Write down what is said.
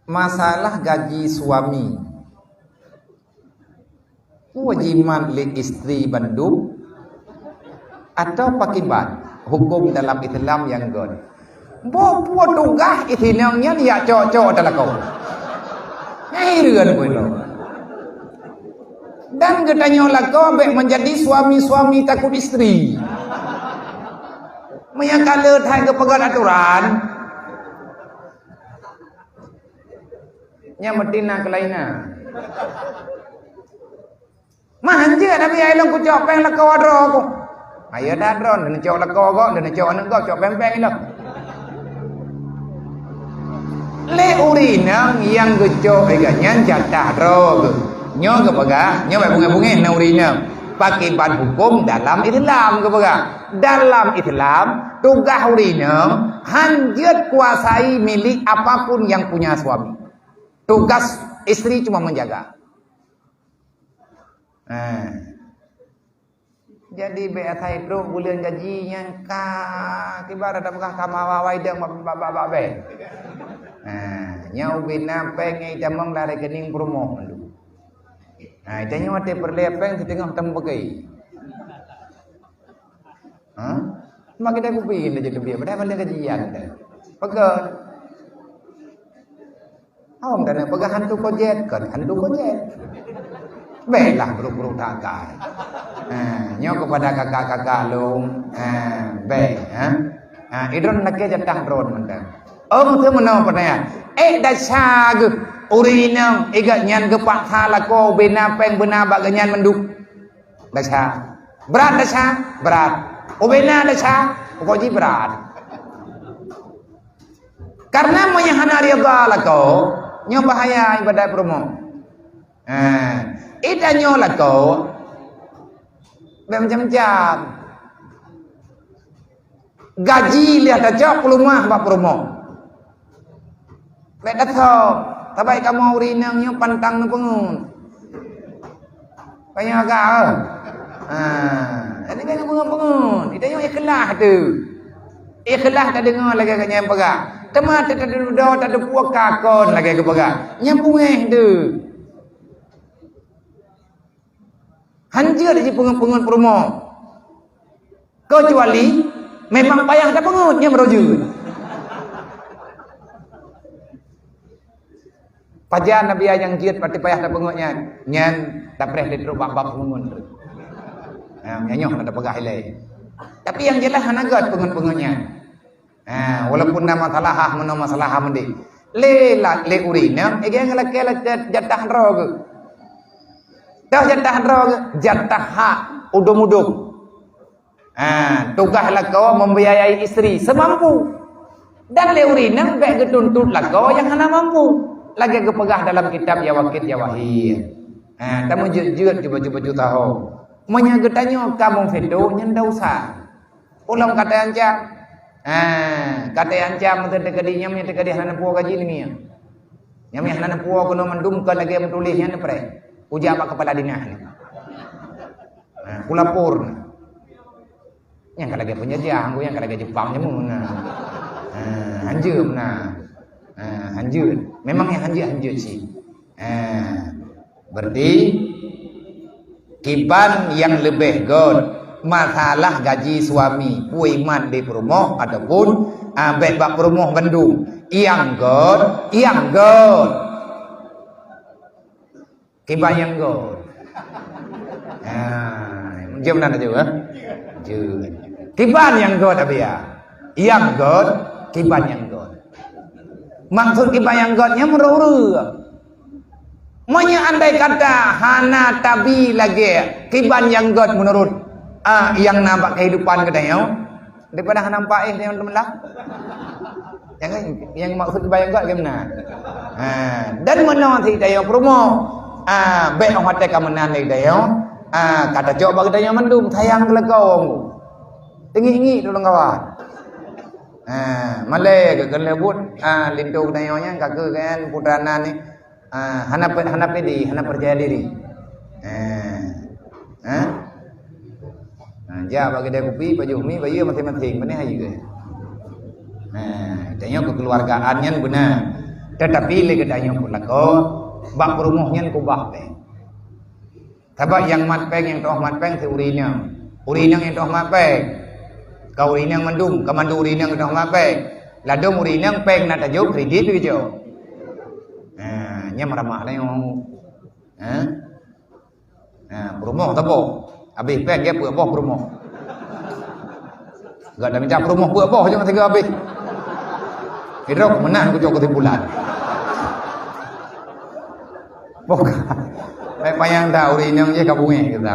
masalah gaji suami kewajiban li istri bandung atau pakibat hukum dalam Islam yang god buat tugas itinangnya dia cocok dalam kau ngairan boleh dan katanya lah kau menjadi suami-suami takut istri menyakala thai kepegat aturan nya metina kelainan mahanja tapi ai long ku cok peng la kau adro ku ayo dah dron dan cok la kau kok dan cok nan kau cok peng-peng lo le urinang yang gecok eganya jatah drog nyo ke pega nyo bae bunga-bunga na urinang pakai ban hukum dalam Islam ke pega dalam Islam tugas urinang hanjat kuasai milik apapun yang punya suami tugas istri cuma menjaga jadi beatai itu bulan gajinya ka tiba ada bekah kamawa waidang babak be nyau bina pengai jamang la rekening promo tanya mate perlepeng di tengah tembagai mak kita kupingin aja tu biar padahal balik gajian pegang awam dan pegang hantu kojet kan hantu kojet belah buruk-buruk takkan nyo kepada kakak-kakak long idron nak jatah drone mendang tu menau pernah dah sag urinang igat nyan gepak hala ko bena peng bena baganyan menduk dah sag berat dah sag berat obena dah sag uji berat karena menyahana rida lah kau nyo bahaya ibadah promo ida nyo lah kau macam-macam gaji lihat aja rumah bak promo lek datang tabai kamu urinang nyo pantang nu pengun banyak agak jadi kan pengun ida nyo ikhlas tu ikhlas tak dengar lagi kat nyam pegak temat tak ada dah tak ada puak kakon lagi ke pegak nyam pungeh tu hanjir di pengun-pengun promo kecuali memang payah dah pengun nya merujut pajan nabi yang giat pati payah dah pengutnya nyan tak pernah di rumah bab pengun nyanyoh ada pegah hilai tapi yang jelas hanagat pengun-pengunnya walaupun nama salah nama salah mandi le urina ege ngalake jatah rog dah jatah rog jatah hak udum-udum tugaslah kau membiayai istri semampu dan le urina baik getuntutlah kau yang hana mampu lagi kepegah dalam kitab ya wakit ya wahir kamu jujur cuba-cuba tahu menyagetannya kamu fedo nyanda usah ulang kata anca kata anca mesti dekadinya mesti dekadi hana puak gaji ni yang hana puak kono mendumkan lagi menulisnya ni pre ujar apa kepala dinas ni kulapur yang kalau lagi penjajah yang kalau lagi Jepang nyemu hanjur hanjur memangnya hanjur sih berarti kiban yang lebih god masalah gaji suami puiman di perumoh ataupun bebak perumoh Bandung yang god kiban yang god jam mana juga kiban yang god apa ya yang god kiban yang god maksud kiban yang godnya meruru andai kata hana tabi lagi kiban yang god menurut yang nampak kehidupan katanya daripada hana nampak teman-teman lah yang maksud kiban yang god gimana dan menanti daya promo baik orang hati kamenan daya kata jawab bagi daya mendung sayang kelekong tinggi-tinggi tolong kawan malai ke kelebut lindung dayanya kakak kan putrana ni hana pedi hana percaya diri ja bagi dia kopi baju mi bayu masing-masing mana aja tanya kekeluargaannya benar Tetapi le kedanya pula ko bak perumuhnya ku bah pe. Tapi yang mat peng yang toh mat peng si urinya yang toh mat peng. Kau urinya mandum, kamandu urinya toh mat peng. Ladum urinya peng nak tajuk kredit begitu. Nya meramah lah yang perumuh tabo. Habis peng dia buat boh perumuh. Gak ada minta perumuh buat boh jangan tiga habis. Hidrok menang ku cok ketimpulan. Bukan. Payang tahu ini yang je kabunge kita.